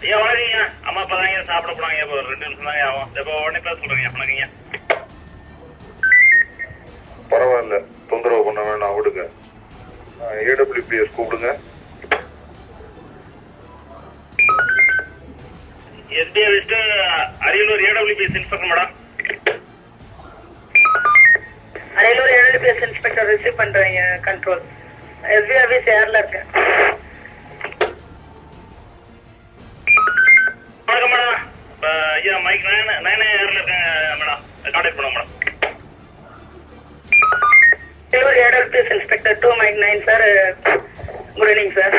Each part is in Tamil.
ஐயா வணக்கங்க. அம்மா அப்பா தாங்க சாப்பிட போனாங்க. இப்போ 2 நிமிஷம் தாங்க ஆகும். இப்போ உடனே பேச சொல்றீங்க. வணக்கங்க. பரவாயில்ல, தொந்தரவு பண்ண வேணாம், விடுங்க. ஏடபிள்யூபிஎஸ் கூப்பிடுங்க. SP office Ariyalur AWPS inspector madam. Ariyalur AWPS inspector receive பண்றீங்க கண்ட்ரோல். எஸ்பி ஆஃபீஸ் ஏர்ல இருக்கேன். வணக்கம் மேடம். ஐயா மைக் 9 ஏர்ல இருக்கேன் மேடம். கான்டாக்ட் பண்ணுங்க madam. Ariyalur AWPS inspector 2 mike 9 sir. Good evening sir.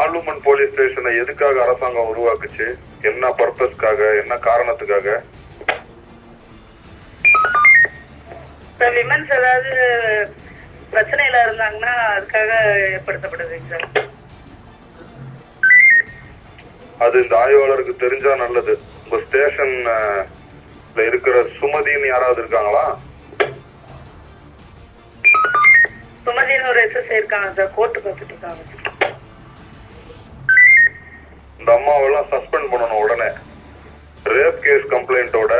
ஆலுமன் போலீஸ் ஸ்டேஷனை எதுக்காக அரசாங்கம் உருவாக்குச்சு? என்ன பர்பஸ்க்காக, என்ன காரணத்துக்காக? சார் விமன்ஸ் ஏதாவது பிரச்சனையில இருந்தாங்கன்னா அதுக்காக ஏற்படுத்தப்படுதுங்க சார். அது இந்த ஆய்வாளருக்கு தெரிஞ்சா நல்லது. உங்க ஸ்டேஷன்ல இருக்கிற சுமதின்னு யாராவது இருக்காங்களா? சுமதினு ஒரு எஸ்எஸ்ஐ இருக்காங்க சார். கோர்ட்டுக்கு வந்துட்டு இருக்காங்க. இந்த அம்மாவெல்லாம் சஸ்பெண்ட் பண்ணணும் உடனே. ரேப் கேஸ் கம்ப்ளைண்டோட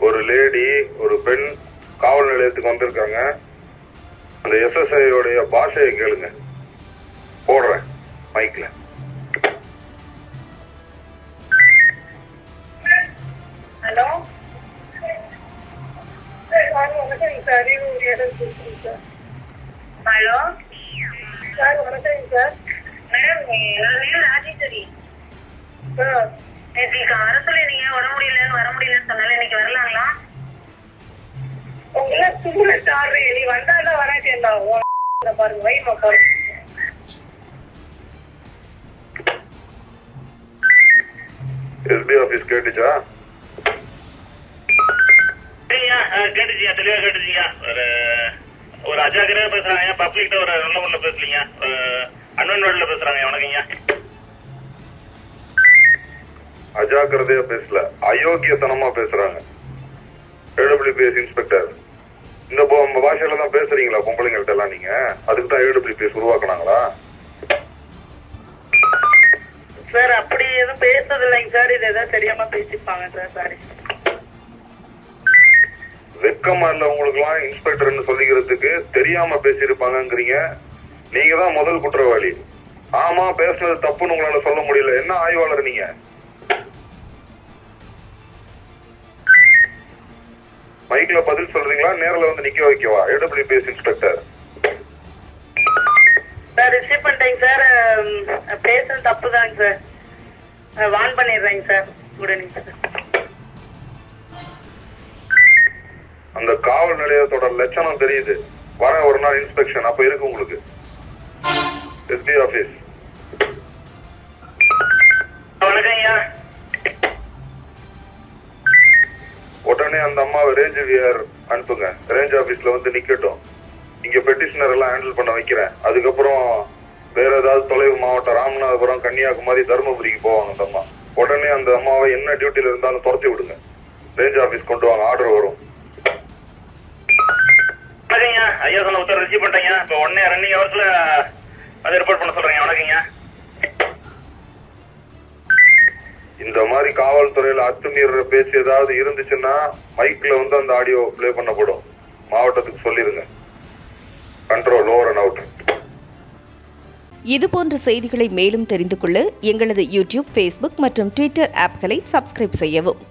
ஒரு லேடி, ஒரு பெண் காவல் நிலையத்துக்கு வந்திருக்காங்க. அந்த எஸ்எஸ்ஐயோடைய பாஷையை கேளுங்க. போடுறேன் மைக்ல. ஹலோ சார், வணக்கம் sir. Ariyalur AWPS sir. Hello sir, வணக்கம் சார். Madam, Rajeswari sir. நேற்று வர சொல்லிருந்தீங்க, உடம்பு முடியலன்னு வர முடியலன்னு சொன்னால இன்னைக்கு வரலாங்களா? உங்களை ஸ்டூடெண்ட் ஆடுறீ, நீ வந்தாதான் வராட்டேன் பாருங்க. வைமா பாருங்க. எஸ்பி ஆபீஸ் கேட்டுச்சா? கேட்டுச்சியா? தெளிவா கேட்டுச்சியா? ஒரு அஜாக்கிரதையா பேசுறாங்க. பப்ளிக்ட ஒரு நல்ல ஒண்ணு பேசலீங்க. அன்வன் வேர்ட்ல பேசுறாங்க. வணக்கங்க. அஜாக்கிரதையா பேசல, அயோக்கியத்தனமா பேசுறாங்க. ஏடபிள்யூபிஎஸ் இன்ஸ்பெக்டர், இந்த பாஷையில தான் பேசுறீங்களா பொம்பளைங்கள்ட்ட எல்லாம்? நீங்க அதுக்கு தான் ஏடபிள்யூபிஎஸ் உருவாக்குனாங்களா? சார் அப்படி எதுவும் பேசுறது இல்லைங்க சார். இது எதாவது தெரியாம பேசிப்பாங்க சார். சாரி. வெக்கமா இல்ல உங்களுக்கு எல்லாம் இன்ஸ்பெக்டர்னு சொல்லிக்கிறதுக்கு? தெரியாம பேசியிருப்பாங்கங்கிறீங்க. நீங்க தான் முதல் குற்றவாளி. ஆமா, பேசுனது தப்புன்னு உங்களால சொல்ல முடியல. என்ன ஆய்வாளர் நீங்க? மைக்ல பதில் சொல்றீங்களா? நேரில் வந்து நிக்க வைக்கவா? ஏடபிள்யூபிஎஸ் இன்ஸ்பெக்டர் சார் ரிசீவ் பண்ணிட்டேங்க சார். பேசுறது தப்பு தாங்க சார். வான் பண்ணிடுறேங்க சார். Good evening sir. அந்த காவல் நிலையத்தோட லட்சணம் தெரியுது. வர ஒரு நாள் இன்ஸ்பெக்ஷன் அப்ப இருக்கு உங்களுக்கு. SP office. வணக்கம்யா. உடனே அந்த அம்மாவை ரேஞ்ச் விஆர் அனுப்புங்க. ரேஞ்ச் ஆபீஸ்ல வந்து நிக்கட்டும். இங்க பெட்டிஷனர் எல்லாம் ஹேண்டில் பண்ண வைக்கிறேன். அதுக்கப்புறம் வேற ஏதாவது தொலைவு மாவட்டம், ராமநாதபுரம், கன்னியாகுமரி, தருமபுரிக்கு போவாங்க அந்த அம்மா. உடனே அந்த அம்மாவை என்ன டியூட்டில இருந்தாலும் துரத்தி விடுங்க. ரேஞ்ச் ஆபீஸ் கொண்டு வாங்க, ஆர்டர் வரும். ஐயா சொன்ன உத்தரவு ரிசீவ் பண்ணிட்டேங்க. இப்போ உடனே ரன்னிங் ஹவர்ஸ்ல அதை ரிப்போர்ட் பண்ண சொல்றேங்க. வணக்கங்க. இந்த மாதிரி காவல்துறையில அத்துமீற பேச்சு ஏதாவது இருந்துச்சுன்னா மைக்ல வந்து அந்த ஆடியோ பிளே பண்ணப்படும். மாவட்டத்துக்கு சொல்லிருங்க. Control over and out. இதுபோன்ற செய்திகளை மேலும் தெரிந்து கொள்ள எங்களது யூடியூப், ஃபேஸ்புக் மற்றும் ட்விட்டர் ஆப்களை சப்ஸ்கிரைப் செய்யவும்.